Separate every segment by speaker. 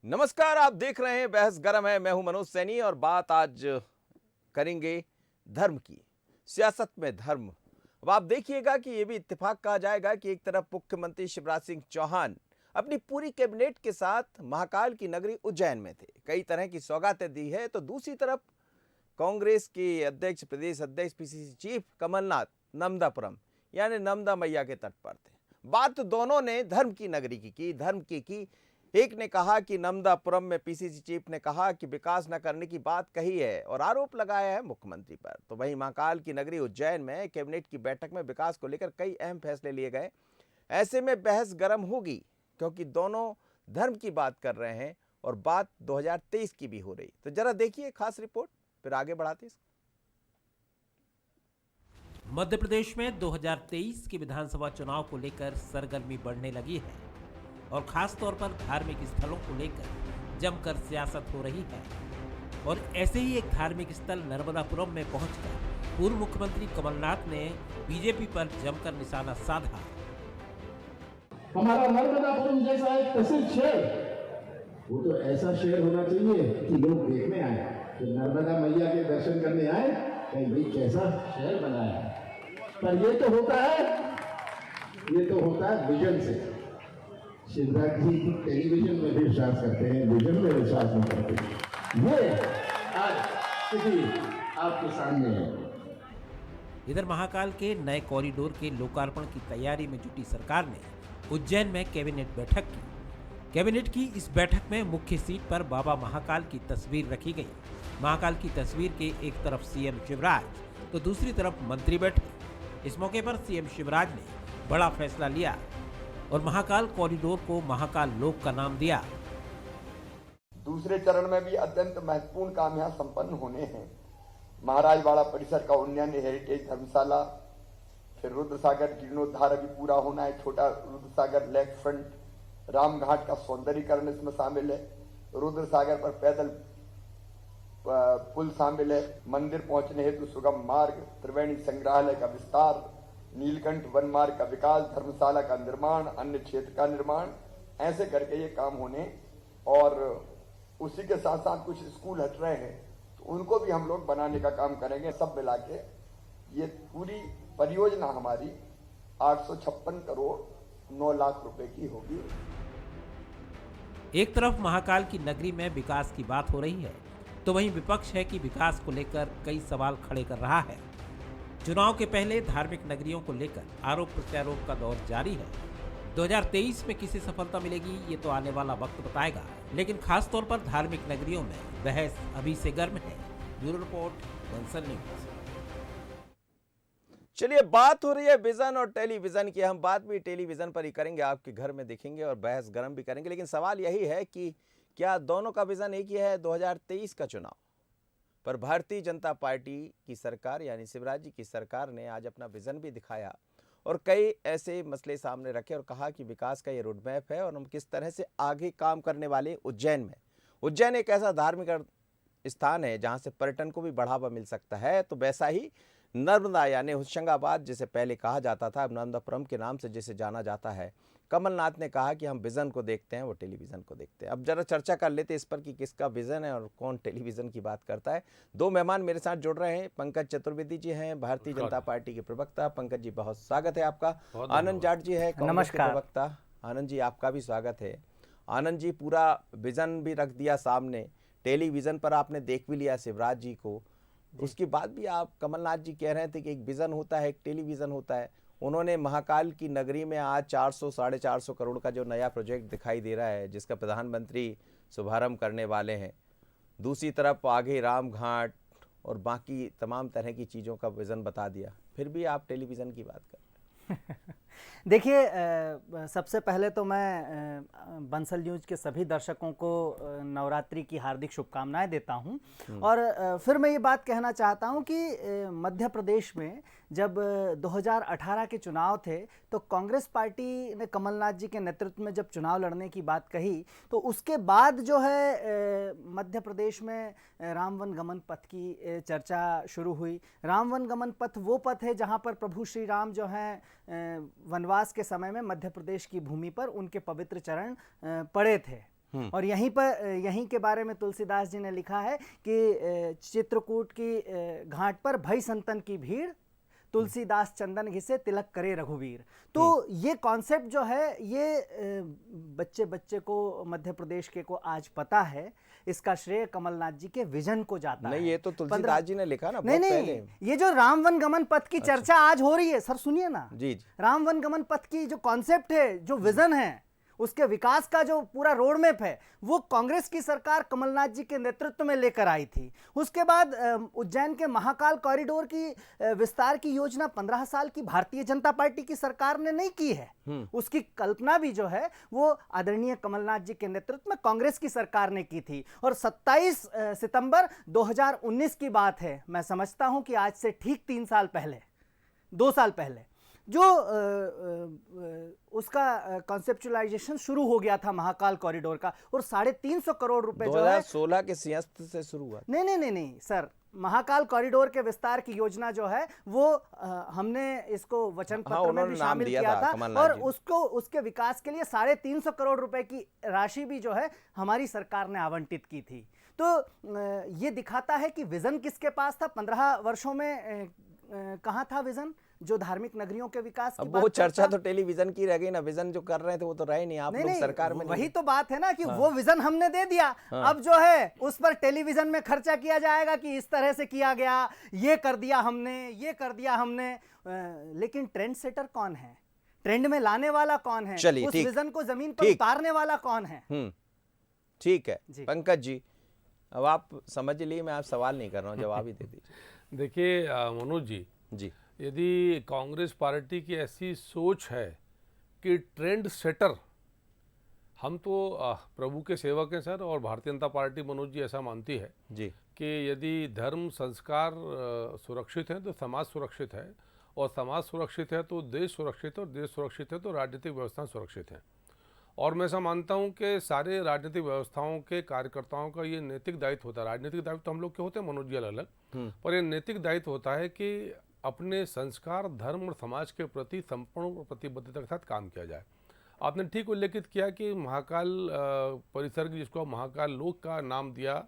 Speaker 1: नमस्कार, आप देख रहे हैं बहस गरम है। मैं हूं मनोज सैनी और बात आज करेंगे धर्म की। सियासत में धर्म। अब आप देखिएगा कि यह भी इत्तेफाक कहा जाएगा कि एक तरफ मुख्यमंत्री शिवराज सिंह चौहान अपनी पूरी कैबिनेट के साथ महाकाल की नगरी उज्जैन में थे, कई तरह की सौगातें दी है, तो दूसरी तरफ कांग्रेस के अध्यक्ष, प्रदेश अध्यक्ष, पीसीसी चीफ कमलनाथ नर्मदापुरम यानी नर्मदा मैया के तट पर थे। बात दोनों ने धर्म की नगरी की धर्म की। एक ने कहा कि नर्मदापुरम में पीसीसी चीफ ने कहा कि विकास न करने की बात कही है और आरोप लगाया है मुख्यमंत्री पर। तो वहीं महाकाल की नगरी उज्जैन में कैबिनेट की बैठक में विकास को लेकर कई अहम फैसले लिए गए। ऐसे में बहस गर्म होगी क्योंकि दोनों धर्म की बात कर रहे हैं और बात 2023 की भी हो रही। तो जरा देखिए खास रिपोर्ट, फिर आगे बढ़ाते हैं।
Speaker 2: मध्य प्रदेश में 2023 के विधानसभा चुनाव को लेकर सरगर्मी बढ़ने लगी है और खास तौर पर धार्मिक स्थलों को लेकर जमकर सियासत हो रही है। और ऐसे ही एक धार्मिक स्थल नर्मदापुरम में पहुंचकर पूर्व मुख्यमंत्री कमलनाथ ने बीजेपी पर जमकर निशाना साधा।
Speaker 3: हमारा नर्मदापुरम जैसा एक प्रसिद्ध शहर, वो तो ऐसा शहर होना चाहिए कि लोग देखने आए, कि नर्मदा मैया के दर्शन करने आए, कहीं भाई कैसा शहर बनाया है। पर ये तो होता है विजन से। शिवराज जी टेलीविजन में भी विश्वास करते हैं, विजन में विश्वास नहीं करते। ये आज स्थिति आपके सामने है।
Speaker 2: इधर महाकाल के नए कॉरिडोर के लोकार्पण की तैयारी में जुटी सरकार ने उज्जैन में कैबिनेट बैठक की। कैबिनेट की इस बैठक में मुख्य सीट पर बाबा महाकाल की तस्वीर रखी गई। महाकाल की तस्वीर के एक तरफ सीएम शिवराज तो दूसरी तरफ मंत्री बैठे। इस मौके पर सीएम शिवराज ने बड़ा फैसला लिया और महाकाल कॉरिडोर को महाकाल लोक का नाम दिया।
Speaker 4: दूसरे चरण में भी अत्यंत महत्वपूर्ण काम यहाँ संपन्न होने हैं। महाराजवाड़ा परिसर का उन्नयन, हेरिटेज धर्मशाला, फिर रुद्रसागर जीर्णोद्धार अभी पूरा होना है, छोटा रुद्रसागर लेक फ्रंट, रामघाट का सौंदर्यीकरण इसमें शामिल है, रुद्रसागर पर पैदल पुल शामिल है, मंदिर पहुंचने हेतु सुगम मार्ग, त्रिवेणी संग्रहालय का विस्तार, नीलकंठ वन मार्ग का विकास, धर्मशाला का निर्माण, अन्य क्षेत्र का निर्माण, ऐसे करके ये काम होने। और उसी के साथ साथ कुछ स्कूल हट रहे हैं तो उनको भी हम लोग बनाने का काम करेंगे। सब मिला के ये पूरी परियोजना हमारी 856 करोड़ 9 लाख रुपए की होगी।
Speaker 2: एक तरफ महाकाल की नगरी में विकास की बात हो रही है तो वहीं विपक्ष है कि विकास को लेकर कई सवाल खड़े कर रहा है। चुनाव के पहले धार्मिक नगरियों को लेकर आरोप प्रत्यारोप का दौर जारी है। 2023 में किसे सफलता मिलेगी ये तो आने वाला वक्त बताएगा, लेकिन खास तौर पर धार्मिक नगरियों में बहस अभी से गर्म है। Bureau report, Bansal news.
Speaker 1: चलिए, बात हो रही है विजन और टेलीविजन की। हम बात भी टेलीविजन पर ही करेंगे, आपके घर में देखेंगे और बहस गर्म भी करेंगे। लेकिन सवाल यही है कि क्या दोनों का विजन एक ही है 2023 का चुनाव पर? भारतीय जनता पार्टी की सरकार यानी शिवराज जी की सरकार ने आज अपना विजन भी दिखाया और कई ऐसे मसले सामने रखे और कहा कि विकास का ये रोड मैप है और हम किस तरह से आगे काम करने वाले उज्जैन में। उज्जैन एक ऐसा धार्मिक स्थान है जहां से पर्यटन को भी बढ़ावा मिल सकता है। तो वैसा ही नर्मदा यानी होशंगाबाद, जिसे पहले कहा जाता था, अब नर्मदापुरम के नाम से जिसे जाना जाता है। कमलनाथ ने कहा कि हम विजन को देखते हैं, वो टेलीविजन को देखते हैं। अब जरा चर्चा कर लेते हैं इस पर कि किसका विजन है और कौन टेलीविजन की बात करता है। दो मेहमान मेरे साथ जुड़ रहे हैं। पंकज चतुर्वेदी जी हैं, भारतीय जनता पार्टी के प्रवक्ता। पंकज जी, बहुत स्वागत है आपका। आनंद जाट जी है, कांग्रेस के प्रवक्ता। आनंद जी, आपका भी स्वागत है। आनंद जी, पूरा विजन भी रख दिया सामने, टेलीविजन पर आपने देख भी लिया शिवराज जी को, उसके बाद भी आप, कमलनाथ जी कह रहे थे कि एक विजन होता है, एक टेलीविजन होता है। उन्होंने महाकाल की नगरी में आज 400 साढ़े 400 करोड़ का जो नया प्रोजेक्ट दिखाई दे रहा है, जिसका प्रधानमंत्री शुभारंभ करने वाले हैं, दूसरी तरफ आगे रामघाट और बाकी तमाम तरह की चीज़ों का विजन बता दिया, फिर भी आप टेलीविज़न की बात कर।
Speaker 5: देखिए, सबसे पहले तो मैं बंसल न्यूज़ के सभी दर्शकों को नवरात्रि की हार्दिक शुभकामनाएं देता हूं। और फिर मैं ये बात कहना चाहता हूं कि मध्य प्रदेश में जब 2018 के चुनाव थे तो कांग्रेस पार्टी ने कमलनाथ जी के नेतृत्व में जब चुनाव लड़ने की बात कही तो उसके बाद जो है मध्य प्रदेश में राम वन गमन पथ की चर्चा शुरू हुई। राम वन गमन पथ वो पथ है जहां पर प्रभु श्री राम जो हैं वनवास के समय में मध्य प्रदेश की भूमि पर उनके पवित्र चरण पड़े थे। और यहीं के बारे में तुलसीदास जी ने लिखा है कि चित्रकूट की घाट पर भई संतन की भीड़, तुलसीदास चंदन घिसे तिलक करे रघुवीर। तो ये कॉन्सेप्ट जो है ये बच्चे बच्चे को मध्य प्रदेश के को आज पता है। इसका श्रेय कमलनाथ जी के विजन को जाता है।
Speaker 1: नहीं, ये तो तुलसीदास जी ने लिखा ना
Speaker 5: नहीं
Speaker 1: बहुत
Speaker 5: नहीं
Speaker 1: पहले।
Speaker 5: ये जो राम वन गमन पथ की चर्चा आज हो रही है, सर सुनिए ना,
Speaker 1: जी जी।
Speaker 5: राम वन गमन पथ की जो कॉन्सेप्ट है, जो विजन है, उसके विकास का जो पूरा रोड मैप है, वो कांग्रेस की सरकार कमलनाथ जी के नेतृत्व में लेकर आई थी। उसके बाद उज्जैन के महाकाल कॉरिडोर की विस्तार की योजना 15 साल की भारतीय जनता पार्टी की सरकार ने नहीं की है। उसकी कल्पना भी जो है वो आदरणीय कमलनाथ जी के नेतृत्व में कांग्रेस की सरकार ने की थी। और 27 सितंबर 2019 की बात है। मैं समझता हूं कि आज से ठीक 2 साल पहले जो उसका कॉन्सेप्चुलाइजेशन शुरू हो गया था महाकाल कॉरिडोर का, और 350 करोड़ रुपए जो है
Speaker 1: 2016 के सिंहस्थ से शुरू हुआ।
Speaker 5: नहीं सर, महाकाल कॉरिडोर के विस्तार की योजना जो है वो हमने इसको वचन पत्र में भी शामिल किया था और उसके विकास के लिए 350 करोड़ रुपए की राशि भी जो है हमारी सरकार ने आवंटित की थी। तो ये दिखाता है कि विजन किसके पास था 15 वर्षों में, कहाँ था विजन जो धार्मिक नगरियों के विकास की बात।
Speaker 1: वो चर्चा तो टेलीविजन की रह गई ना, विजन जो कर रहे थे वो तो रहे नहीं। आप लोग सरकार में
Speaker 5: वही तो बात है ना कि वो विजन हमने दे दिया। अब जो है उस पर टेलीविजन में खर्चा किया जाएगा कि इस तरह से किया गया, ये कर दिया हमने, ये कर दिया हमने। लेकिन ट्रेंड सेटर कौन है, ट्रेंड में लाने वाला कौन है, उस विजन को जमीन पर उतारने वाला कौन है?
Speaker 1: ठीक है पंकज जी, अब आप समझ लिए, मैं आप सवाल नहीं कर रहा हूँ, जवाब ही दे दीजिए।
Speaker 6: देखिए मनोज जी, यदि कांग्रेस पार्टी की ऐसी सोच है कि ट्रेंड सेटर, हम तो प्रभु के सेवक हैं सर, और भारतीय जनता पार्टी मनोज जी ऐसा मानती है
Speaker 1: जी
Speaker 6: कि यदि धर्म संस्कार सुरक्षित हैं तो समाज सुरक्षित है, और समाज सुरक्षित है तो देश सुरक्षित है, और देश सुरक्षित है तो राजनीतिक व्यवस्था सुरक्षित है। और मैं ऐसा मानता हूं कि सारे राजनीतिक व्यवस्थाओं के कार्यकर्ताओं का ये नैतिक दायित्व होता है। राजनीतिक दायित्व तो हम लोग के होते हैं मनोज जी अलग अलग, पर ये नैतिक दायित्व होता है कि अपने संस्कार, धर्म और समाज के प्रति संपूर्ण प्रतिबद्धता के साथ काम किया जाए। आपने ठीक उल्लेखित किया कि महाकाल परिसर की, जिसको महाकाल लोक का नाम दिया,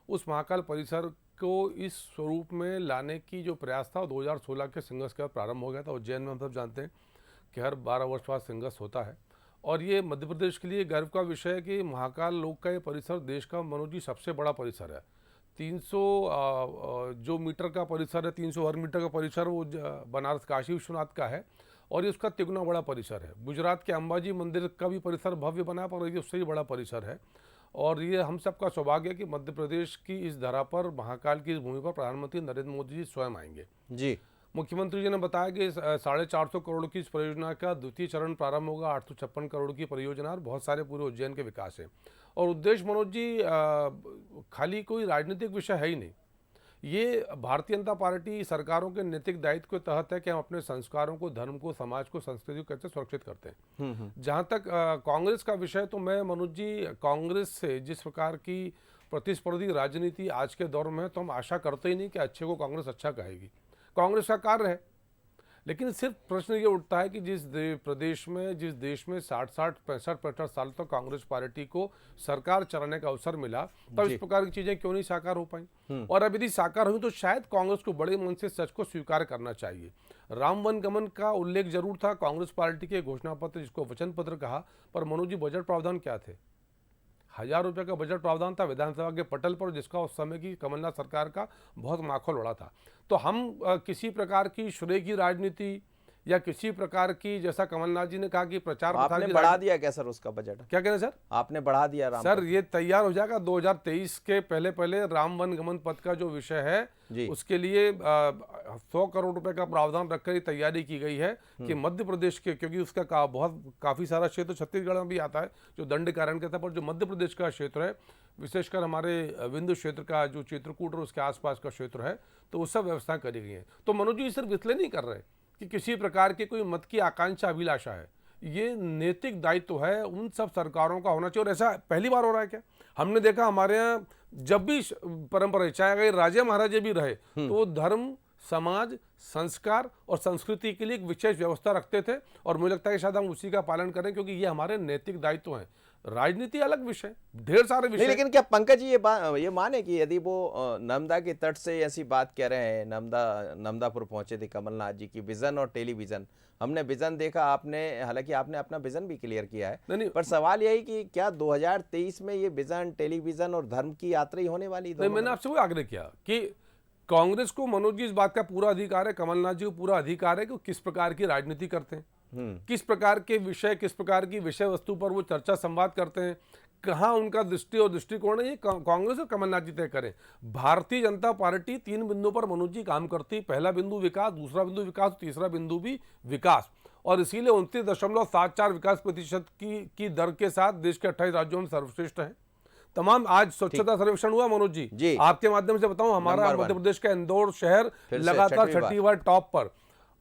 Speaker 6: उस महाकाल परिसर को इस स्वरूप में लाने की जो प्रयास था 2016 के संघर्ष के बाद प्रारंभ हो गया था। उज्जैन में हम सब जानते हैं कि हर 12 वर्ष बाद संघर्ष होता है, और ये मध्य प्रदेश के लिए गर्व का विषय है कि महाकाल लोक का ये परिसर देश का मनोज जी सबसे बड़ा परिसर है। 300 जो मीटर का परिसर है, 300 वर्ग मीटर का परिसर वो बनारस काशी विश्वनाथ का है, और ये उसका तिगुना बड़ा परिसर है। गुजरात के अंबाजी मंदिर का भी परिसर भव्य बना, पर ये उससे ही बड़ा परिसर है। और ये हम सबका सौभाग्य है कि मध्य प्रदेश की इस धरा पर, महाकाल की इस भूमि पर प्रधानमंत्री नरेंद्र मोदी जी स्वयं आएंगे।
Speaker 1: जी,
Speaker 6: मुख्यमंत्री जी ने बताया कि 450 करोड़ की इस परियोजना का द्वितीय चरण प्रारंभ होगा। 856 करोड़ की परियोजना और बहुत सारे पूरे उज्जैन के विकास है। और उद्देश्य मनोज जी खाली कोई राजनीतिक विषय है ही नहीं, ये भारतीय जनता पार्टी सरकारों के नैतिक दायित्व के तहत है कि हम अपने संस्कारों को, धर्म को, समाज को, संस्कृति को कैसे सुरक्षित करते हैं। जहाँ तक कांग्रेस का विषय, तो मैं मनोज जी कांग्रेस से जिस प्रकार की प्रतिस्पर्धी राजनीति आज के दौर में, तो हम आशा करते ही नहीं कि अच्छे को कांग्रेस अच्छा कहेगी। कांग्रेस का कार्य है, लेकिन सिर्फ प्रश्न ये उठता है कि जिस देश में 65 साल तक कांग्रेस पार्टी को सरकार चलाने का अवसर मिला, तब इस प्रकार की चीजें क्यों नहीं साकार हो पाई। और अब यदि साकार हुई तो शायद कांग्रेस को बड़े मन से सच को स्वीकार करना चाहिए। राम वन गमन का उल्लेख जरूर था कांग्रेस पार्टी के घोषणा पत्र, जिसको वचन पत्र कहा, पर मनोज जी बजट प्रावधान क्या थे? 1000 रुपये का बजट प्रावधान था विधानसभा के पटल पर, जिसका उस समय की कमलनाथ सरकार का बहुत माखौल उड़ा था। तो हम किसी प्रकार की श्रेय की राजनीति या किसी प्रकार की, जैसा कमलनाथ जी ने कहा कि प्रचार
Speaker 1: आपने बढ़ा दिया क्या सर उसका बजट?
Speaker 6: क्या कह रहे हैं सर?
Speaker 1: आपने बढ़ा दिया राम
Speaker 6: सर, ये तैयार हो जाएगा 2023 के पहले राम वन गमन पथ का जो विषय है, उसके लिए 100 करोड़ रुपए का प्रावधान रखकर तैयारी की गई है कि मध्य प्रदेश के, क्योंकि उसका काफी सारा क्षेत्र छत्तीसगढ़ में भी आता है जो दंडकारण के था, पर जो मध्य प्रदेश का क्षेत्र है, विशेषकर हमारे विंध्य क्षेत्र का जो चित्रकूट और उसके आसपास का क्षेत्र है, तो वो सब व्यवस्था करी गई है। तो मनोज जी सिर्फ इसलिए नहीं कर रहे कि किसी प्रकार की कोई मत की आकांक्षा अभिलाषा है, ये नैतिक दायित्व है उन सब सरकारों का होना चाहिए। और ऐसा पहली बार हो रहा है क्या? हमने देखा हमारे यहाँ जब भी परंपरा, चाहे अगर राजे महाराजे भी रहे, तो धर्म, समाज, संस्कार और संस्कृति के लिए एक विशेष व्यवस्था रखते थे, और मुझे लगता है कि शायद हम उसी का पालन करें, क्योंकि ये हमारे नैतिक दायित्व हैं। राजनीति अलग विषय, ढेर सारे
Speaker 1: नहीं,
Speaker 6: विषय।
Speaker 1: लेकिन क्या पंकज जी ये माने कि यदि वो नर्मदा के तट से ऐसी बात कह रहे हैं, नर्मदापुर पहुंचे थे कमलनाथ जी की विजन और टेलीविजन, हमने विजन देखा, आपने हालांकि आपने अपना विजन भी क्लियर किया है,
Speaker 6: नहीं,
Speaker 1: पर सवाल यही कि क्या 2023 में ये विजन, टेलीविजन और धर्म की यात्रा ही होने वाली?
Speaker 6: नहीं, मैंने आपसे वो आग्रह किया कि कांग्रेस को, मनोज जी, इस बात का पूरा अधिकार है, कमलनाथ जी को पूरा अधिकार है कि वो किस प्रकार की राजनीति करते हैं, किस प्रकार के विषय, किस प्रकार की विषय वस्तु पर वो चर्चा संवाद करते हैं, कहाँ उनका दृष्टि और दृष्टिकोण है, ये कांग्रेस और कमलनाथ जी तय करें। भारतीय जनता पार्टी 3 बिंदुओं पर मनोज जी काम करती है। पहला बिंदु विकास, दूसरा बिंदु विकास, तीसरा बिंदु भी विकास, और इसीलिए 29.74 विकास प्रतिशत की दर के साथ देश के 28 राज्यों में सर्वश्रेष्ठ है। तमाम आज स्वच्छता सर्वेक्षण हुआ मनोज जी, आपके माध्यम से बताऊं, हमारा मध्य प्रदेश का इंदौर शहर लगातार 6ठी बार टॉप पर,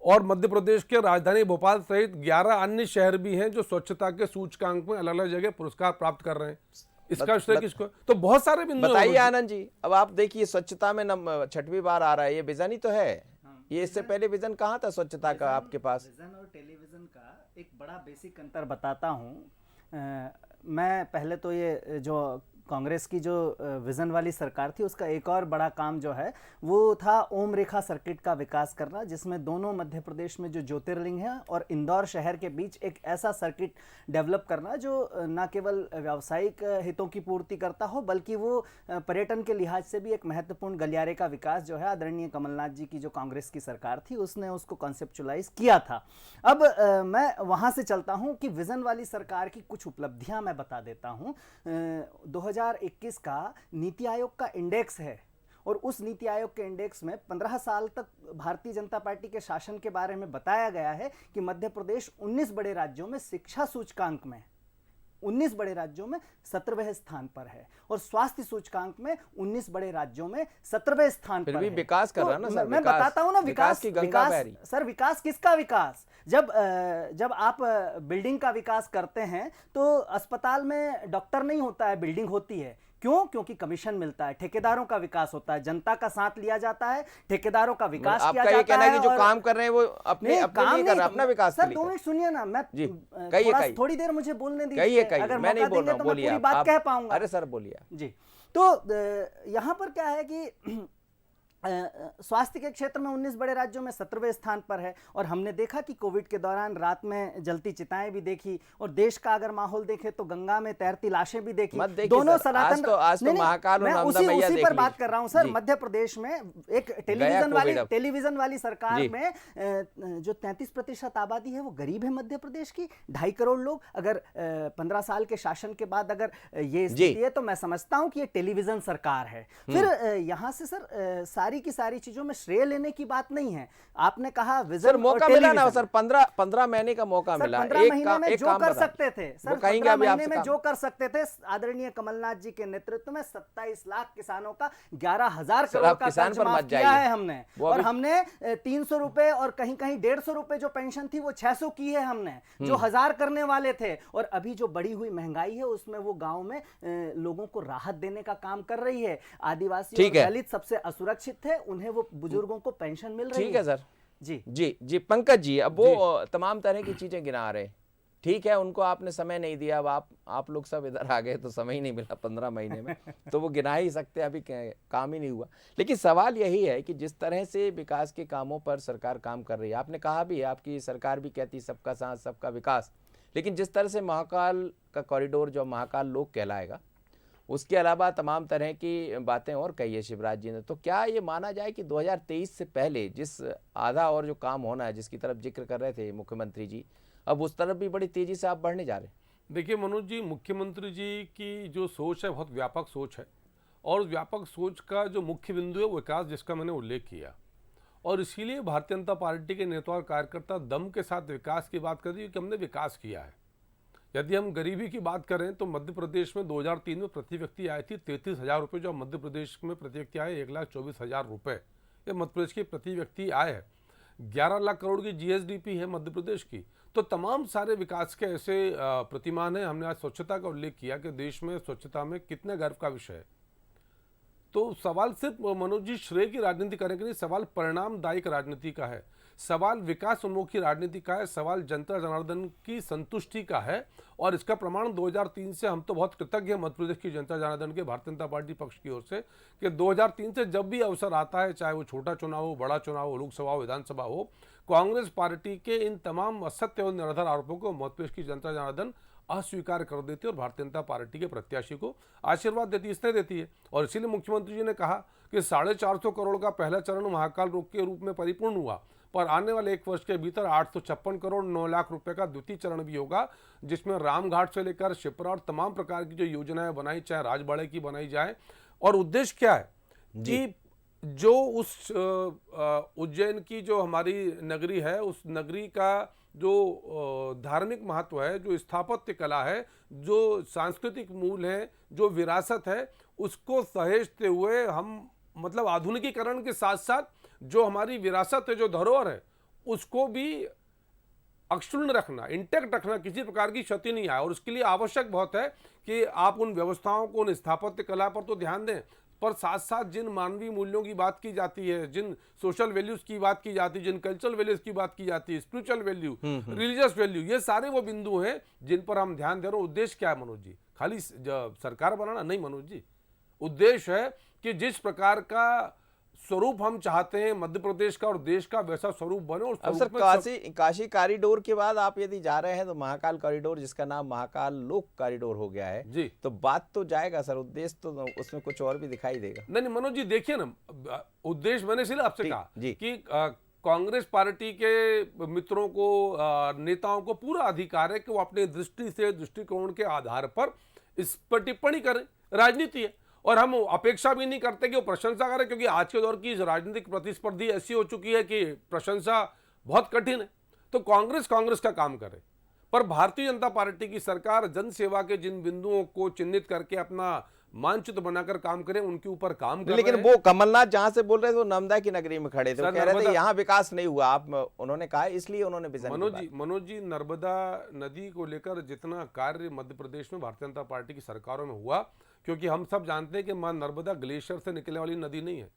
Speaker 6: और मध्य प्रदेश के राजधानी भोपाल सहित 11 अन्य शहर भी हैं जो स्वच्छता के सूचकांक में अलग अलग जगह पुरस्कार प्राप्त कर रहे हैं। इसका श्रेय किसको? तो बहुत सारे बिंदु
Speaker 1: बताइए आनंद जी। अब आप देखिए, स्वच्छता में 6वीं बार आ रहा है, ये विजन ही तो है। ये इससे पहले विजन कहाँ था स्वच्छता का आपके पास?
Speaker 5: विजन और टेलीविजन का एक बड़ा बेसिक अंतर बताता हूँ। मैं पहले तो ये जो कांग्रेस की जो विजन वाली सरकार थी, उसका एक और बड़ा काम जो है वो था ओम रेखा सर्किट का विकास करना, जिसमें दोनों मध्य प्रदेश में जो ज्योतिर्लिंग है और इंदौर शहर के बीच एक ऐसा सर्किट डेवलप करना जो न केवल व्यावसायिक हितों की पूर्ति करता हो, बल्कि वो पर्यटन के लिहाज से भी एक महत्वपूर्ण गलियारे का विकास जो है आदरणीय कमलनाथ जी की जो कांग्रेस की सरकार थी उसने उसको कॉन्सेप्चुलाइज किया था। अब मैं वहाँ से चलता हूँ कि विजन वाली सरकार की कुछ उपलब्धियाँ मैं बता देता हूँ। 2021 का नीति आयोग का इंडेक्स है, और उस नीति आयोग के इंडेक्स में 15 साल तक भारतीय जनता पार्टी के शासन के बारे में बताया गया है कि मध्य प्रदेश 19 बड़े राज्यों में शिक्षा सूचकांक में 19 बड़े राज्यों में 17वें स्थान पर है, और स्वास्थ्य सूचकांक में 19 बड़े राज्यों में 17वें स्थान पर
Speaker 1: भी
Speaker 5: है।
Speaker 1: विकास कर रहा है ना सर,
Speaker 5: मैं बताता हूं ना,
Speaker 1: विकास की गंगा बह रही।
Speaker 5: सर विकास किसका विकास? जब आप बिल्डिंग का विकास करते हैं तो अस्पताल में डॉक्टर नहीं होता है, बिल्डिंग होती है। क्यों? क्योंकि कमीशन मिलता है। ठेकेदारों का विकास होता है, जनता का साथ लिया जाता है, ठेकेदारों का विकास किया जाता है।
Speaker 1: आपका ये कहना है कि जो काम कर रहे हैं वो अपने लिए कर रहे हैं, अपना विकास के लिए।
Speaker 5: सर 2 मिनट सुनिए ना, मैं थोड़ी देर मुझे बोलने दीजिए। अगर
Speaker 1: मैं नहीं बोल रहा हूं, बोलिए,
Speaker 5: पूरी बात कह पाऊंगा।
Speaker 1: अरे सर बोलिए
Speaker 5: जी। तो यहां पर क्या है कि स्वास्थ्य के क्षेत्र में 19 बड़े राज्यों में 17वें स्थान पर है, और हमने देखा कि कोविड के दौरान रात में जलती चिताएं भी देखी, और देश का अगर माहौल देखे तो गंगा में तैरती लाशें भी देखी। दोनों सनातन,
Speaker 1: आज तो महाकाल
Speaker 5: मैं उसी पर बात कर रहा हूं सर। मध्य प्रदेश में एक टेलीविजन वाली सरकार में जो 33% आबादी है वो गरीब है मध्य प्रदेश की, 2.5 करोड़ लोग। अगर 15 साल के शासन के बाद अगर ये स्थिति है तो मैं समझता हूं कि ये टेलीविजन सरकार है। फिर यहां से सर की सारी चीजों में श्रेय लेने की बात नहीं है। आपने कहा विजन
Speaker 1: सर मौका मिला ना सर, 15 महीने का मौका मिला।
Speaker 5: 15 महीने में जो कर सकते थे सर, 15 महीने में जो कर सकते थे, आदरणीय कमलनाथ जी के नेतृत्व में 27 लाख किसानों का 11,000 करोड़ का कर्ज माफ किया है हमने, और हमने 300 रुपए और कहीं कहीं 150 रुपए जो पेंशन थी वो 600 की है हमने, जो 1000 करने वाले थे। और अभी जो बढ़ी हुई महंगाई है उसमें वो गांव में लोगों को राहत देने का काम कर रही है। आदिवासी और दलित सबसे असुरक्षित थे, उन्हें वो बुजुर्गों को पेंशन मिल रही है।
Speaker 1: ठीक है सर। जी पंकज जी, अब वो तमाम तरह की चीजें गिना रहे, ठीक है, उनको आपने समय नहीं दिया। अब आप लोग सब इधर आ गए तो समय ही नहीं मिला 15 महीने में, तो वो गिना ही सकते, अभी काम ही नहीं हुआ। लेकिन सवाल यही है कि जिस तरह से विकास के कामों पर सरकार काम कर रही है, आपने कहा भी आपकी सरकार भी कहती सबका साथ सबका विकास, लेकिन जिस तरह से महाकाल का कॉरिडोर जो महाकाल लोक कहलाएगा, उसके अलावा तमाम तरह की बातें और कही है शिवराज जी ने, तो क्या ये माना जाए कि 2023 से पहले जिस आधा और जो काम होना है, जिसकी तरफ जिक्र कर रहे थे मुख्यमंत्री जी, अब उस तरफ भी बड़ी तेजी से आप बढ़ने जा रहे हैं?
Speaker 6: देखिए मनोज जी, मुख्यमंत्री जी की जो सोच है बहुत व्यापक सोच है, और व्यापक सोच का जो मुख्य बिंदु है विकास, जिसका मैंने उल्लेख किया, और इसीलिए भारतीय जनता पार्टी के नेता और कार्यकर्ता दम के साथ विकास की बात कर रही है कि हमने विकास किया है। यदि हम गरीबी की बात करें तो मध्य प्रदेश में 2003 में प्रति व्यक्ति आय थी 33,000 रुपये, जो मध्य प्रदेश में प्रति व्यक्ति आय 1,24,000 रुपये, ये मध्य प्रदेश की प्रति व्यक्ति आय है। 11 लाख करोड़ की GSDP है मध्य प्रदेश की। तो तमाम सारे विकास के ऐसे प्रतिमान हैं। हमने आज स्वच्छता का उल्लेख किया कि देश में स्वच्छता में कितने गर्व का विषय है। तो सवाल सिर्फ मनोज जी श्रेय की राजनीति करने के लिए, सवाल परिणामदायक राजनीति का है, सवाल विकास उन्मुखी राजनीति का है, सवाल जनता जनार्दन की संतुष्टि का है। और इसका प्रमाण 2003 से हम तो बहुत कृतज्ञ हैं मध्य प्रदेश की जनता जनार्दन के भारतीय जनता पार्टी पक्ष की ओर से कि 2003 से जब भी अवसर आता है, चाहे वो छोटा चुनाव हो, बड़ा चुनाव हो, लोकसभा हो, विधानसभा हो, कांग्रेस पार्टी के इन तमाम असत्य और निराधार आरोपों को मध्य प्रदेश की जनता जनार्दन अस्वीकार कर देती है और भारतीय जनता पार्टी के प्रत्याशी को आशीर्वाद देती है, इसने देती है। और इसीलिए मुख्यमंत्री जी ने कहा कि 450 करोड़ का पहला चरण महाकाल रोग के रूप में परिपूर्ण हुआ, पर आने वाले 1 वर्ष के भीतर 856 करोड़ 9 लाख रुपए का द्वितीय चरण भी होगा, जिसमें रामघाट से लेकर शिप्रा और तमाम प्रकार की जो योजनाएं बनाई, चाहे राजबाड़े की बनाई जाए। और उद्देश्य क्या है कि जो उस उज्जैन की जो हमारी नगरी है, उस नगरी का जो धार्मिक महत्व है, जो स्थापत्य कला है, जो सांस्कृतिक मूल है, जो विरासत है, उसको सहेजते हुए हम मतलब आधुनिकीकरण के साथ साथ जो हमारी विरासत है, जो धरोहर है, उसको भी अक्षुण्ण रखना, इंटैक्ट रखना, किसी प्रकार की क्षति नहीं आए। और उसके लिए आवश्यक बहुत है कि आप उन व्यवस्थाओं को, उन स्थापत्य कला पर तो ध्यान दें, पर साथ साथ जिन मानवीय मूल्यों की बात की जाती है, जिन सोशल वैल्यूज की बात की जाती है, जिन कल्चरल वैल्यूज की बात की जाती है, स्पिरिचुअल वैल्यू, रिलीजियस वैल्यू, ये सारे वो बिंदु हैं जिन पर हम ध्यान दे रहे हैं। उद्देश्य क्या है मनोज जी? खाली सरकार बनाना नहीं मनोज जी। उद्देश्य है कि जिस प्रकार का स्वरूप हम चाहते हैं मध्य प्रदेश का और देश का, वैसा स्वरूप बने। और
Speaker 1: अब सर काशी कॉरिडोर के बाद आप यदि जा रहे हैं तो महाकाल कॉरिडोर, जिसका नाम महाकाल लोक कॉरिडोर हो गया है
Speaker 6: जी,
Speaker 1: तो बात तो जाएगा सर, उद्देश्य तो उसमें कुछ और भी दिखाई देगा।
Speaker 6: नहीं मनोज जी, देखिए ना, उद्देश्य मैंने इसलिए आपसे कहा कि कांग्रेस पार्टी के मित्रों को, नेताओं को पूरा अधिकार है कि वो अपने दृष्टि से, दृष्टिकोण के आधार पर इस पर टिप्पणी करें। राजनीति है और हम अपेक्षा भी नहीं करते कि वो प्रशंसा करें, क्योंकि आज के दौर की राजनीतिक प्रतिस्पर्धी ऐसी हो चुकी है कि प्रशंसा बहुत कठिन है। तो कांग्रेस का काम करे, पर भारतीय जनता पार्टी की सरकार जन सेवा के जिन बिंदुओं को चिन्हित करके अपना मानचित्र बनाकर काम करें, उनके ऊपर काम कर।
Speaker 1: लेकिन वो कमलनाथ जहां से बोल रहे थे वो नर्मदा की नगरी में खड़े थे, वो कह रहे थे यहाँ विकास नहीं हुआ, उन्होंने कहा, इसलिए उन्होंने
Speaker 6: मनोज जी, नर्मदा नदी को लेकर जितना कार्य मध्य प्रदेश में भारतीय जनता पार्टी की सरकारों में हुआ, क्योंकि हम सब जानते हैं कि मां नर्मदा ग्लेशियर से निकलने वाली नदी नहीं है,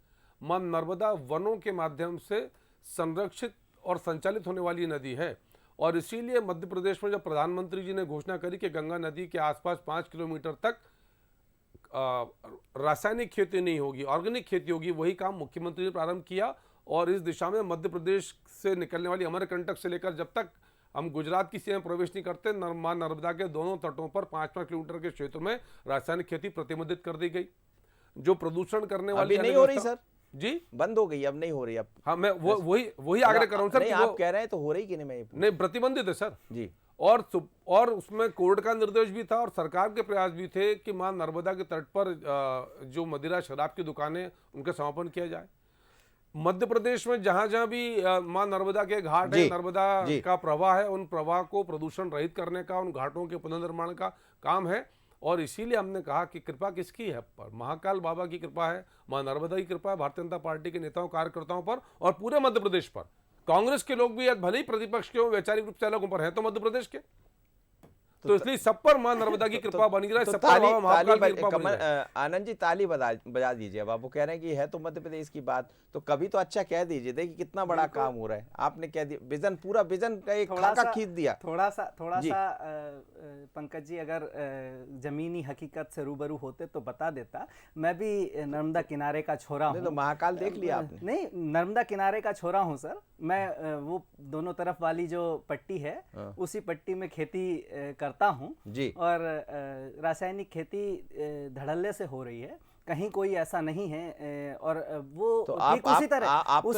Speaker 6: मां नर्मदा वनों के माध्यम से संरक्षित और संचालित होने वाली नदी है। और इसीलिए मध्य प्रदेश में जब प्रधानमंत्री जी ने घोषणा करी कि गंगा नदी के आसपास 5 किलोमीटर तक रासायनिक खेती नहीं होगी, ऑर्गेनिक खेती होगी, वही काम मुख्यमंत्री ने प्रारंभ किया। और इस दिशा में मध्य प्रदेश से निकलने वाली अमरकंटक से लेकर जब तक हम गुजरात की सीमा में प्रवेश नहीं करते, मां नर्मदा के दोनों तटों पर 5-5 किलोमीटर के क्षेत्र में रासायनिक खेती प्रतिबंधित कर दी गई। जो प्रदूषण करने वाली
Speaker 1: नहीं हो रही सर
Speaker 6: जी,
Speaker 1: बंद हो गई, अब नहीं हो रही। अब
Speaker 6: हाँ, मैं वही आग्रह कर रहा हूँ सर।
Speaker 1: आप कह रहे हैं तो हो रही कि नहीं
Speaker 6: प्रतिबंधित है सर
Speaker 1: जी।
Speaker 6: और उसमें कोर्ट का निर्देश भी था और सरकार के प्रयास भी थे कि मां नर्मदा के तट पर जो मदिरा शराब की दुकानें, उनका समापन किया जाए। मध्य प्रदेश में जहां जहां भी मां नर्मदा के घाट है, नर्मदा का प्रवाह है, उन प्रवाह को प्रदूषण रहित करने का, उन घाटों के पुनर्निर्माण का काम है। और इसीलिए हमने कहा कि कृपा किसकी है? पर महाकाल बाबा की कृपा है, मां नर्मदा की कृपा है भारतीय जनता पार्टी के नेताओं, कार्यकर्ताओं पर और पूरे मध्य प्रदेश पर। कांग्रेस के लोग भी भले ही प्रतिपक्ष के हो, वैचारिक रूप से अलग पर हैं तो मध्य प्रदेश के, तो इसलिए सब पर मां नर्मदा की कृपा बनी रहे, सब पर महाकाल की कृपा बनी रहे।
Speaker 1: आनंद जी ताली बजा दीजिए। अब आप वो कह रहे हैं कि है तो मध्य प्रदेश की बात, तो कभी तो अच्छा कह दीजिए, देखिए कितना बड़ा काम हो रहा है। आपने कह दिया विजन, पूरा विजन का एक खाका खींच दिया।
Speaker 5: थोड़ा सा पंकज जी अगर जमीनी हकीकत से रूबरू होते तो बता देता। मैं भी नर्मदा किनारे का छोरा हूँ।
Speaker 1: तो महाकाल देख लिया आपने?
Speaker 5: नहीं, नर्मदा किनारे का छोरा हूँ सर मैं। वो दोनों तरफ वाली जो पट्टी है उसी पट्टी में खेती करता हूँ
Speaker 1: जी।
Speaker 5: और रासायनिक खेती धड़ल्ले से हो रही है, कहीं कोई ऐसा नहीं है। और वो
Speaker 1: तो
Speaker 5: ठीक उसी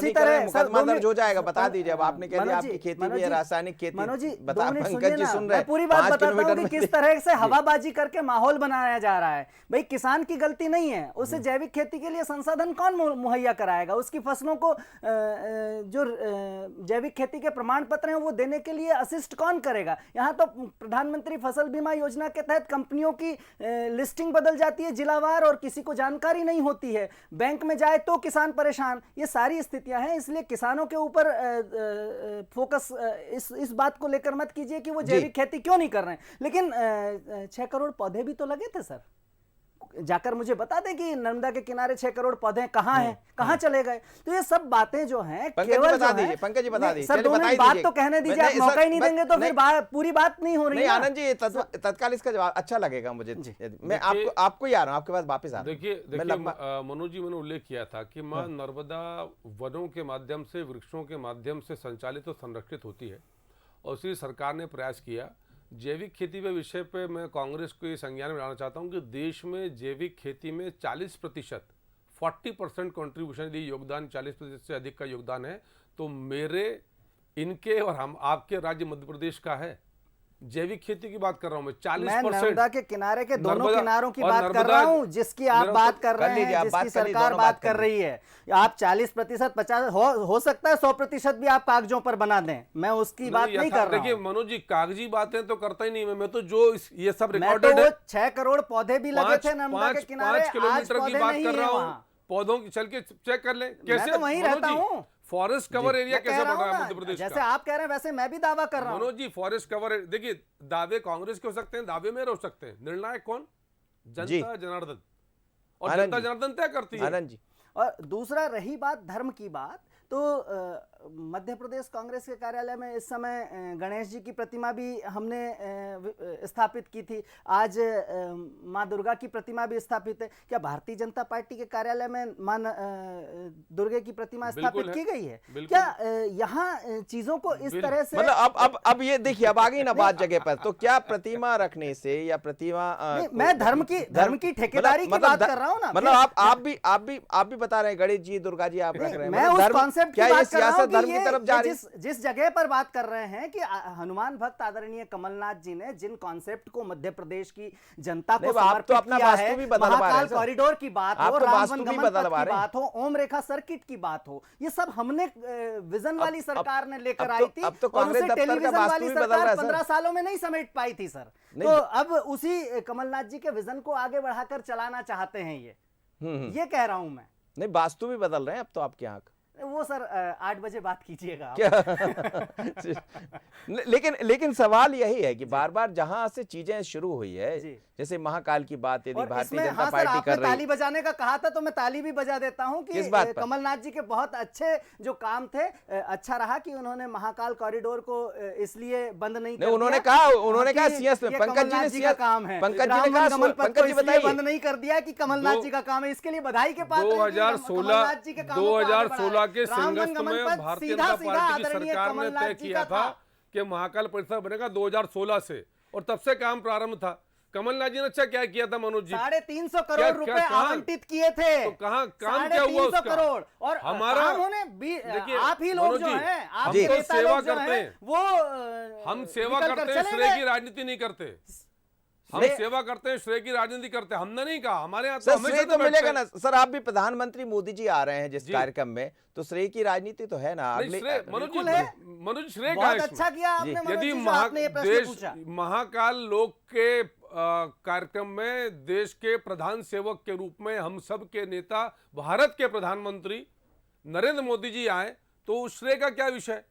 Speaker 5: तरह
Speaker 1: मुकदमा दर्ज हो जाएगा, बता दीजिए। अब आपने कह दिया आपकी खेती भी है, रासायनिक खेती।
Speaker 5: मनोज जी,
Speaker 1: बता, पंकज जी सुन रहे हैं,
Speaker 5: पूरी बात बताता हूं कि किस तरह से हवाबाजी करके माहौल बनाया जा रहा है। भाई किसान की गलती नहीं है, उसे जैविक खेती के लिए संसाधन कौन मुहैया कराएगा? उसकी फसलों को जो जैविक खेती के प्रमाण पत्र हैं वो देने के लिए असिस्ट कौन करेगा? यहाँ तो प्रधानमंत्री फसल बीमा योजना के तहत कंपनियों की लिस्टिंग बदल जाती है जिलावार और किसी को जानकारी नहीं होती है। बैंक में जाए तो किसान परेशान। ये सारी स्थितियां हैं, इसलिए किसानों के ऊपर फोकस इस बात को लेकर मत कीजिए कि वो जैविक खेती क्यों नहीं कर रहे हैं। लेकिन 6 करोड़ पौधे भी तो लगे थे सर, जाकर मुझे बता दें कि नर्मदा के किनारे 6 करोड़ पौधे कहाँ हैं, कहाँ चले गए। तो ये सब बातें जो हैं केवल
Speaker 1: बता
Speaker 5: जो
Speaker 1: दीजिए,
Speaker 5: है
Speaker 1: पंकज जी बता दीजिए,
Speaker 5: सर,
Speaker 1: चलिए
Speaker 5: 2
Speaker 1: बता
Speaker 5: मिनट
Speaker 1: ही
Speaker 5: बात
Speaker 1: दीजिए।
Speaker 5: तो कहने दीजिए,
Speaker 1: नहीं,
Speaker 5: आप मौका
Speaker 1: सर,
Speaker 5: ही नहीं देंगे तो
Speaker 1: नहीं,
Speaker 5: फिर पूरी बात नहीं हो रही
Speaker 1: नहीं
Speaker 5: ना।
Speaker 1: आनंद जी, तत्काल इसका जवाब अच्छा लगेगा मुझे। मैं आपको ही आ रहा हूँ, आपके पास वापस आ रहा हूँ।
Speaker 6: देखिए मनोज जी, मैंने उल्लेख किया था कि माँ नर्मदा वनों के माध्यम से, वृक्षों के माध्यम से संचालित और संरक्षित होती है, और इसी सरकार ने प्रयास किया। जैविक खेती के विषय पे मैं कांग्रेस को ये संज्ञान में लाना चाहता हूँ कि देश में जैविक खेती में 40% कंट्रीब्यूशन, यदि योगदान 40% से अधिक का योगदान है तो मेरे, इनके और हम आपके राज्य मध्य प्रदेश का है। जैविक खेती की बात कर रहा हूं मैं, 40%।
Speaker 5: मैं नर्मदा के किनारे के दोनों किनारों की बात कर रहा हूं, जिसकी आप बात कर रहे हैं, जिसकी सरकार बात कर रही है। आप 40%, 50 हो सकता है 100% भी आप कागजों पर बना दें, मैं उसकी बात नहीं कर रहा हूं।
Speaker 6: देखिए मनोज जी, कागजी बातें तो करता ही नहीं मैं तो जो ये सब रिकॉर्डेड है।
Speaker 5: 6 करोड़ पौधे भी लगे थे नर्मदा के किनारे,
Speaker 6: 5 किलोमीटर की बात कर रहा हूँ। पौधों की चल के चेक कर ले, कैसे
Speaker 5: तो वहीं रहता हूँ।
Speaker 6: फॉरेस्ट कवर एरिया कैसे बढ़ रहा है मध्य प्रदेश का?
Speaker 5: जैसे आप कह रहे हैं वैसे मैं भी दावा कर रहा हूं।
Speaker 6: मनोज जी, फॉरेस्ट कवर, देखिए दावे कांग्रेस के हो सकते हैं, दावे मेरे हो सकते हैं, निर्णायक कौन? जनता जनार्दन, और जनता जनार्दन तय करती है।
Speaker 1: आनंद जी,
Speaker 5: और दूसरा रही बात धर्म की बात, तो मध्य प्रदेश कांग्रेस के कार्यालय में इस समय गणेश जी की प्रतिमा भी हमने स्थापित की थी। आज माँ दुर्गा की प्रतिमा भी स्थापित है। क्या भारतीय जनता पार्टी के कार्यालय में माँ दुर्गे की प्रतिमा स्थापित की गई है? क्या यहाँ चीजों को इस तरह से,
Speaker 1: मतलब अब ये देखिए, अब आ गई ना बात जगह पर, तो क्या प्रतिमा रखने से या प्रतिमा,
Speaker 5: मैं धर्म की ठेकेदारी की बात कर रहा हूँ ना।
Speaker 1: मतलब आप भी बता रहे हैं गणेश जी, दुर्गा जी आप रख रहे हैं,
Speaker 5: मैं उस कॉन्सेप्ट की बात कर रहा हूं
Speaker 1: धर्म की तरफ जा रही है।
Speaker 5: जिस जगह पर बात कर रहे हैं कि हनुमान भक्त आदरणीय कमलनाथ जी ने जिन कॉन्सेप्ट को मध्य प्रदेश की जनता को समर्पित किया है, महाकाल कॉरिडोर की बात हो, रामवन गमन पथ की बात हो, ओम रेखा सर्किट की बात हो, ये सब हमने विजन वाली सरकार ने लेकर आई थी, और उसे टेलीविजन वाली सरकार 15 सालों में नहीं समेट पाई थी सर। तो अब उसी कमलनाथ जी के विजन को आगे बढ़ाकर चलाना चाहते हैं ये कह रहा हूं मैं।
Speaker 1: नहीं, वास्तु भी बदल रहे हैं अब तो आपके यहाँ।
Speaker 5: वो सर 8 बजे बात कीजिएगा
Speaker 1: क्या? लेकिन सवाल यही है कि बार बार जहां से चीजें शुरू हुई है, जैसे महाकाल की बात यदि भारतीय जनता पार्टी कर रही है,
Speaker 5: ताली बजाने का कहा था तो मैं ताली भी बजा देता हूं कि कमलनाथ जी के बहुत अच्छे जो काम थे, अच्छा रहा कि उन्होंने महाकाल कॉरिडोर को इसलिए बंद नहीं किया।
Speaker 1: उन्होंने कहा सीएस में पंकज जी ने
Speaker 5: काम है,
Speaker 1: पंकज जी ने कहा, पंकज जी बताइए,
Speaker 5: बंद नहीं कर दिया कि कमलनाथ जी का काम है, इसके लिए बधाई के पात्र
Speaker 6: 2016 के संघर्ष में भारतीय जनता पार्टी की सरकार ने तय किया था कि महाकाल परिसर बनेगा 2016 से, और तब से काम प्रारंभ था। कमलनाथ जी ने अच्छा क्या किया था मनोज जी?
Speaker 5: 350 करोड़ रुपए आवंटित किए थे।
Speaker 6: तो कहाँ काम क्या हुआ उसका?
Speaker 5: करोड़, और
Speaker 6: हमारा
Speaker 5: आप ही लोग जो हैं,
Speaker 6: हम तो सेवा करते हैं, वो हम सेवा करते हैं, श्रेय की राजनीति नहीं करते। हम सेवा करते हैं, श्रेय की राजनीति करते हैं। हमने नहीं कहा, हमारे यहाँ
Speaker 1: तो श्रेय तो मिलेगा ना सर। आप भी प्रधानमंत्री मोदी जी आ रहे हैं जिस कार्यक्रम में, तो श्रेय की राजनीति तो है ना।
Speaker 6: मनोज श्रेय का
Speaker 5: बहुत अच्छा किया आपने,
Speaker 6: यदि देश महाकाल लोक के कार्यक्रम में देश के प्रधान सेवक के रूप में हम सब के नेता, भारत के प्रधानमंत्री नरेंद्र मोदी जी आए, तो उस श्रेय का क्या विषय?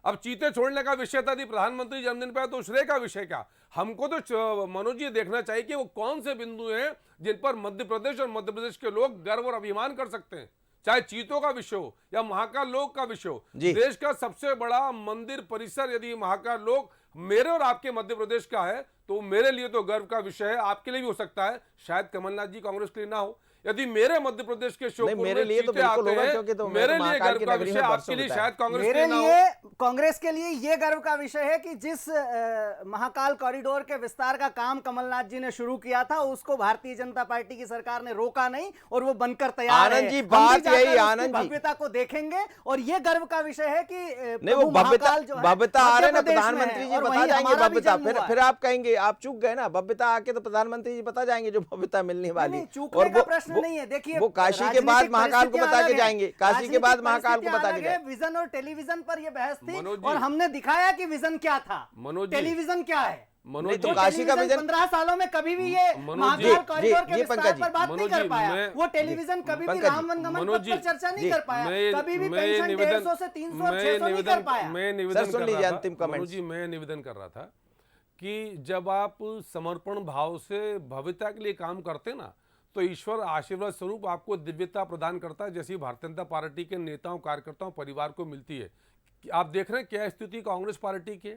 Speaker 6: अब चीते छोड़ने का विषय था, यदि प्रधानमंत्री जन्मदिन पे तो श्रेय का विषय क्या? हमको तो मनोज जी देखना चाहिए कि वो कौन से बिंदु हैं जिन पर मध्य प्रदेश और मध्य प्रदेश के लोग गर्व और अभिमान कर सकते हैं, चाहे चीतों का विषय हो या महाकाल लोक का विषय हो। देश का सबसे बड़ा मंदिर परिसर यदि महाकाल लोक मेरे और आपके मध्य प्रदेश का है, तो मेरे लिए तो गर्व का विषय है, आपके लिए भी हो सकता है, शायद कमलनाथ जी कांग्रेस के लिए ना हो। यदि मेरे मध्य प्रदेश के श्योपुर
Speaker 1: मेरे लिए तो बिल्कुल होगा, क्योंकि तो
Speaker 6: मेरे लिए गर्व का विषय, आपके लिए शायद कांग्रेस
Speaker 5: मेरे लिए, कांग्रेस के लिए ये गर्व का विषय है कि जिस महाकाल कॉरिडोर के विस्तार का काम कमलनाथ जी ने शुरू किया था, उसको भारतीय जनता पार्टी की सरकार ने रोका नहीं, और वो बनकर तैयार है।
Speaker 1: आनंद जी, बात यही, आनंद जी
Speaker 5: भव्यता को देखेंगे, और ये गर्व का विषय है कि
Speaker 1: नहीं, वो भव्यता आ रहे ना, प्रधानमंत्री जी बता जाएंगे भव्यता। फिर आप कहेंगे आप चूक गए ना, भव्यता आके तो प्रधानमंत्री जी बता जाएंगे जो भव्यता मिलने वाली।
Speaker 5: चूकने का प्रश्न नहीं है। देखिए,
Speaker 1: वो काशी के बाद महाकाल को बता के जाएंगे, काशी के बाद महाकाल को बता के जाएंगे।
Speaker 5: विजन और टेलीविजन पर ये बहस थी, और हमने दिखाया कि विजन क्या था, टेलीविजन क्या है।
Speaker 1: नहीं तो काशी का विजन
Speaker 5: 15 सालों में कभी भी ये महाकाल कॉरिडोर के विस्तार पर बात नहीं कर पाया। वो टेलीविजन कभी भी रामवन गमन पथ पर चर्चा नहीं कर पाया, कभी भी पेंशन 150 से 300 और 600 नहीं कर पाया।
Speaker 6: मैं निवेदन कर रहा था मनोज जी, मैं निवेदन कर रहा था कि जब आप समर्पण भाव से भव्यता के लिए काम करते ना, तो ईश्वर आशीर्वाद स्वरूप आपको दिव्यता प्रदान करता है, जैसी भारतीय जनता पार्टी के नेताओं, कार्यकर्ताओं, परिवार को मिलती है। आप देख रहे हैं क्या स्थिति कांग्रेस पार्टी की,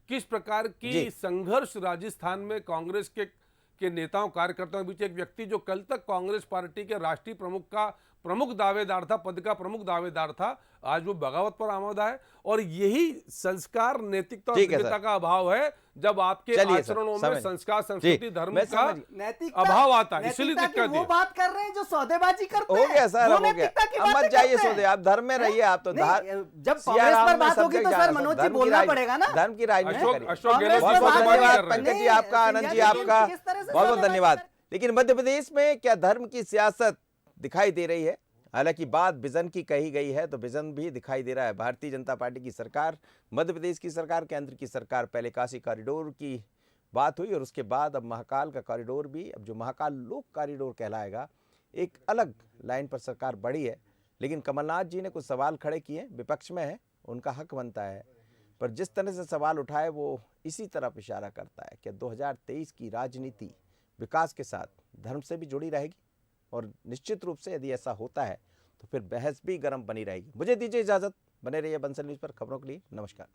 Speaker 6: किस प्रकार की संघर्ष राजस्थान में कांग्रेस के नेताओं, कार्यकर्ताओं के बीच। एक व्यक्ति जो कल तक कांग्रेस पार्टी के राष्ट्रीय प्रमुख का प्रमुख दावेदार था, पद का प्रमुख दावेदार था, आज वो बगावत पर आमादा है। और यही संस्कार, नैतिकता और दिव्यता का अभाव है। जब आपके आचरणों में संस्कार, संस्कृति, धर्म का अभाव आता है, इसलिए दिक्कत
Speaker 5: वो बात कर रहे हैं जो सौदेबाजी करते
Speaker 1: हो गया सर, हो गया। अब मत जाइए सौदे, आप धर्म में रहिए। आप तो
Speaker 5: जब कांग्रेस पर बात होगी तो सर मनोज जी बोलना पड़ेगा ना।
Speaker 1: धर्म की राजनीति करिए।
Speaker 6: अशोक
Speaker 1: धन्यवाद पंकज जी आपका, आनंद जी आपका, बहुत बहुत धन्यवाद। लेकिन मध्य प्रदेश में क्या धर्म की सियासत दिखाई दे रही है? हालांकि बात विजन की कही गई है तो विजन भी दिखाई दे रहा है। भारतीय जनता पार्टी की सरकार, मध्य प्रदेश की सरकार, केंद्र की सरकार, पहले काशी कॉरिडोर की बात हुई और उसके बाद अब महाकाल का कॉरिडोर भी, अब जो महाकाल लोक कॉरिडोर कहलाएगा, एक अलग लाइन पर सरकार बढ़ी है। लेकिन कमलनाथ जी ने कुछ सवाल खड़े किए, विपक्ष में है, उनका हक बनता है, पर जिस तरह से सवाल उठाए वो इसी तरफ इशारा करता है कि 2023 की राजनीति विकास के साथ धर्म से भी जुड़ी रहेगी और निश्चित रूप से यदि ऐसा होता है तो फिर बहस भी गर्म बनी रहेगी। मुझे दीजिए इजाजत, बने रहिए बंसल न्यूज़ पर। खबरों के लिए नमस्कार।